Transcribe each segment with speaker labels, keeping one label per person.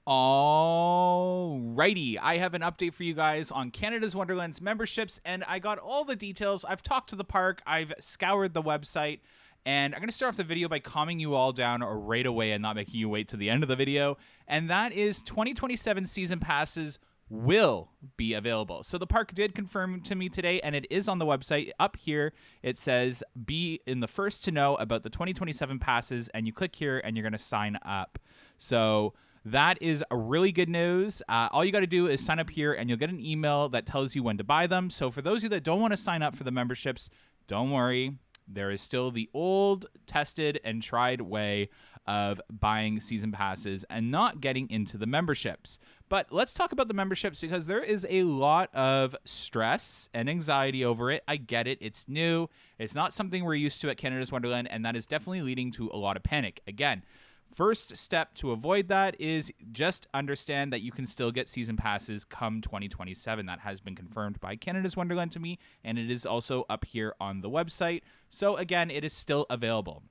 Speaker 1: Alrighty, I have an update for you guys on Canada's Wonderland's memberships, and I got all the details. I've talked to the park, I've scoured the website, and I'm going to start off the video by calming you all down right away and not making you wait to the end of the video, and that is 2027 season passes will be available. So the park did confirm to me today, and it is on the website. Up here, it says, be in the first to know about the 2027 passes, and you click here, and you're going to sign up. So that is a really good news. All you got to do is sign up here, and you'll get an email that tells you when to buy them. So for those of you that don't want to sign up for the memberships, don't worry. There is still the old, tested, and tried way of buying season passes and not getting into the memberships. But let's talk about the memberships because there is a lot of stress and anxiety over it. I get it. It's new. It's not something we're used to at Canada's Wonderland, and that is definitely leading to a lot of panic. Again, first step to avoid that is just understand that you can still get season passes come 2027. That has been confirmed by Canada's Wonderland to me, and it is also up here on the website. So again, it is still available.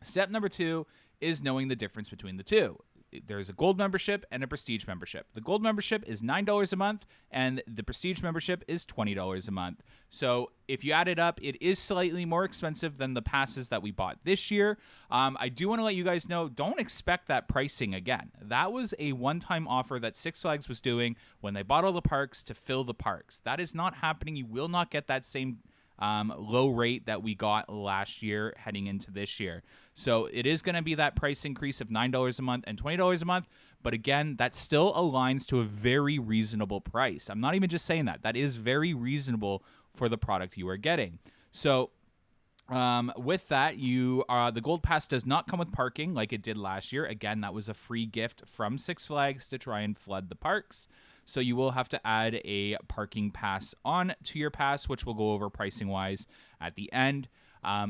Speaker 1: Step number 2 is knowing the difference between the two. There's a gold membership and a prestige membership. The gold membership is $9 a month, and the prestige membership is $20 a month. So if you add it up, it is slightly more expensive than the passes that we bought this year. I do want to let you guys know, don't expect that pricing again. That was a one-time offer that Six Flags was doing when they bought all the parks to fill the parks. That is not happening. You will not get that same low rate that we got last year heading into this year. So it is going to be that price increase of $9 a month and $20 a month. But again, that still aligns to a very reasonable price. I'm not even just saying that. That is very reasonable for the product you are getting. So with that, the Gold Pass does not come with parking like it did last year. Again, that was a free gift from Six Flags to try and flood the parks. So you will have to add a parking pass on to your pass, which we'll go over pricing wise at the end.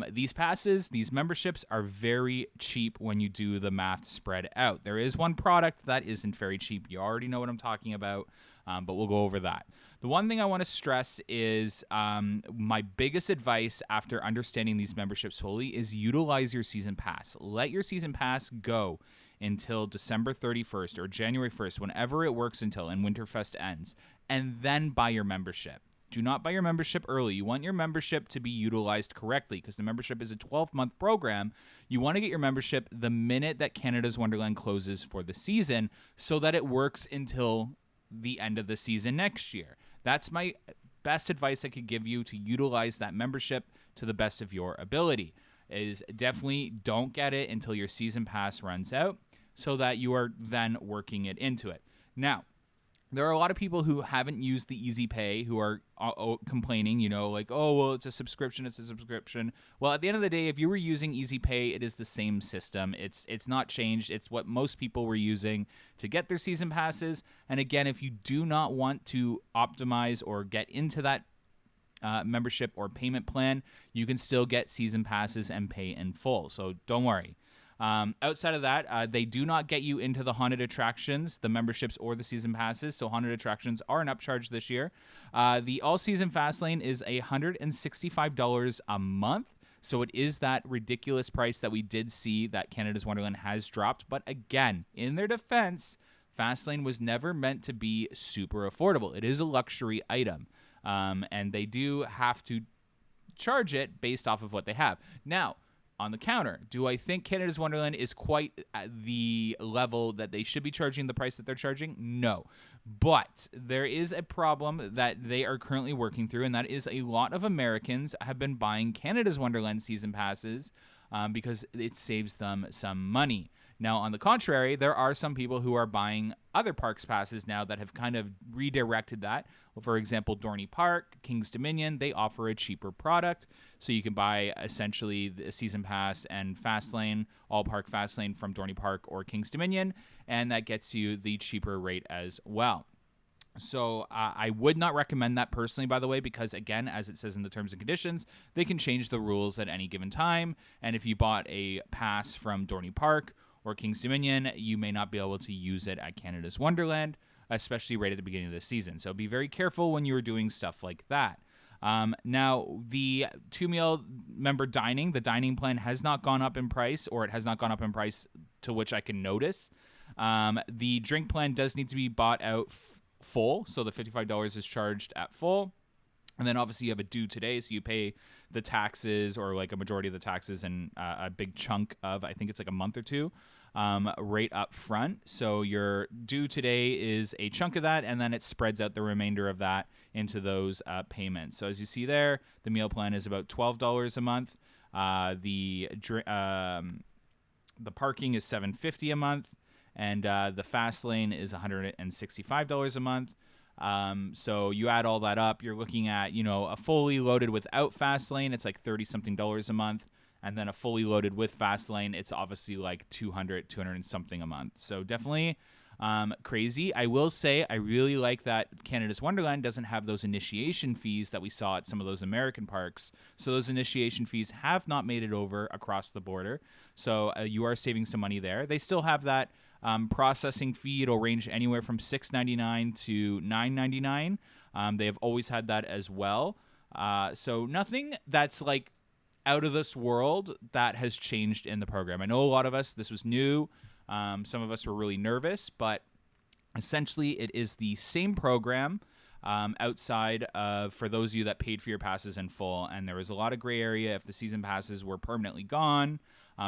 Speaker 1: These passes, these memberships are very cheap when you do the math spread out. There is one product that isn't very cheap. You already know what I'm talking about, but we'll go over that. The one thing I want to stress is my biggest advice after understanding these memberships fully is utilize your season pass. Let your season pass go until December 31st or January 1st, whenever it works until and Winterfest ends, and then buy your membership. Do not buy your membership early. You want your membership to be utilized correctly because the membership is a 12-month program. You want to get your membership the minute that Canada's Wonderland closes for the season so that it works until the end of the season next year. That's my best advice I could give you to utilize that membership to the best of your ability. Is definitely don't get it until your season pass runs out so that you are then working it into it. Now, there are a lot of people who haven't used the Easy Pay who are complaining, like, oh, well, it's a subscription. Well, at the end of the day, if you were using Easy Pay, it is the same system. It's not changed. It's what most people were using to get their season passes. And again, if you do not want to optimize or get into that membership or payment plan, you can still get season passes and pay in full. So don't worry. Outside of that, they do not get you into the haunted attractions, the memberships, or the season passes. So haunted attractions are an upcharge this year. The all-season fast lane is $165 a month. So it is that ridiculous price that we did see that Canada's Wonderland has dropped. But again, in their defense, Fastlane was never meant to be super affordable. It is a luxury item. And they do have to charge it based off of what they have. Now, on the counter, do I think Canada's Wonderland is quite at the level that they should be charging the price that they're charging? No. But there is a problem that they are currently working through, and that is a lot of Americans have been buying Canada's Wonderland season passes because it saves them some money. Now, on the contrary, there are some people who are buying other parks passes now that have kind of redirected that. Well, for example, Dorney Park, King's Dominion, they offer a cheaper product. So you can buy essentially the season pass and Fastlane, all park Fastlane from Dorney Park or King's Dominion, and that gets you the cheaper rate as well. So I would not recommend that personally, by the way, because again, as it says in the terms and conditions, they can change the rules at any given time. And if you bought a pass from Dorney Park or King's Dominion, you may not be able to use it at Canada's Wonderland, especially right at the beginning of the season. So be very careful when you're doing stuff like that. Now, the 2-meal member dining, the dining plan has not gone up in price, or it has not gone up in price to which I can notice. The drink plan does need to be bought out full, so the $55 is charged at full. And then obviously you have a due today, so you pay the taxes or like a majority of the taxes and a big chunk of, I think it's like a month or two, right up front. So your due today is a chunk of that, and then it spreads out the remainder of that into those payments. So as you see there, the meal plan is about $12 a month. The parking is $750 a month, and the fast lane is $165 a month. So you add all that up, you're looking at, a fully loaded without fast lane, it's like $30-something a month. And then a fully loaded with fast lane, it's obviously like $200 and something a month. So definitely crazy. I will say I really like that Canada's Wonderland doesn't have those initiation fees that we saw at some of those American parks. So those initiation fees have not made it over across the border. So you are saving some money there. They still have that processing fee. It'll range anywhere from $6.99 to $9.99. They have always had that as well. So nothing that's like out of this world that has changed in the program. I know a lot of us, this was new. Some of us were really nervous, but essentially it is the same program outside of, for those of you that paid for your passes in full. And there was a lot of gray area if the season passes were permanently gone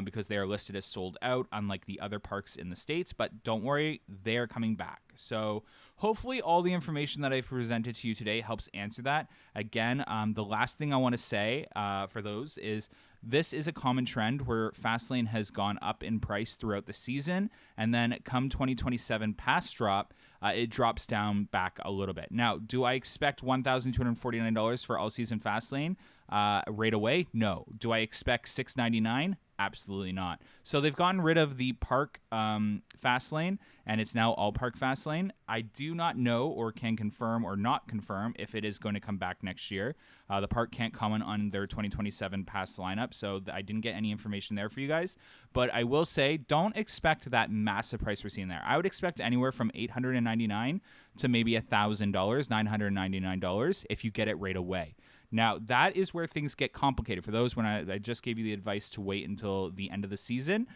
Speaker 1: because they are listed as sold out, unlike the other parks in the States. But don't worry, they're coming back. So hopefully all the information that I've presented to you today helps answer that. Again, the last thing I want to say for those is this is a common trend where Fastlane has gone up in price throughout the season, and then come 2027 pass drop, it drops down back a little bit. Now, do I expect $1,249 for all season Fastlane right away? No. Do I expect $699? Absolutely not. So they've gotten rid of the park Fastlane, and it's now all park Fastlane. I do not know or can confirm or not confirm if it is going to come back next year. The park can't comment on their 2027 pass lineup, so I didn't get any information there for you guys. But I will say, don't expect that massive price we're seeing there. I would expect anywhere from $899 to maybe $1,000, $999 if you get it right away. Now, that is where things get complicated. For those, when I just gave you the advice to wait until the end of the season,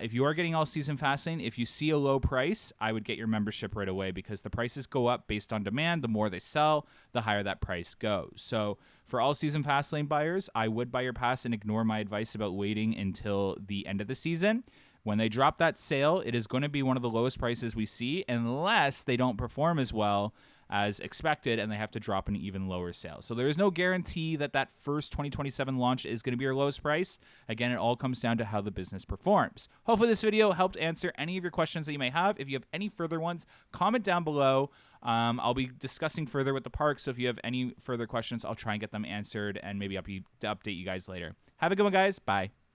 Speaker 1: if you are getting all season Fastlane, if you see a low price, I would get your membership right away because the prices go up based on demand. The more they sell, the higher that price goes. So for all season Fastlane buyers, I would buy your pass and ignore my advice about waiting until the end of the season. When they drop that sale, it is going to be one of the lowest prices we see unless they don't perform as well as expected and they have to drop an even lower sale. So there is no guarantee that that first 2027 launch is going to be your lowest price. Again, it all comes down to how the business performs. Hopefully this video helped answer any of your questions that you may have. If you have any further ones, comment down below. I'll be discussing further with the park, so if you have any further questions, I'll try and get them answered and maybe update you guys later. Have a good one, guys. Bye.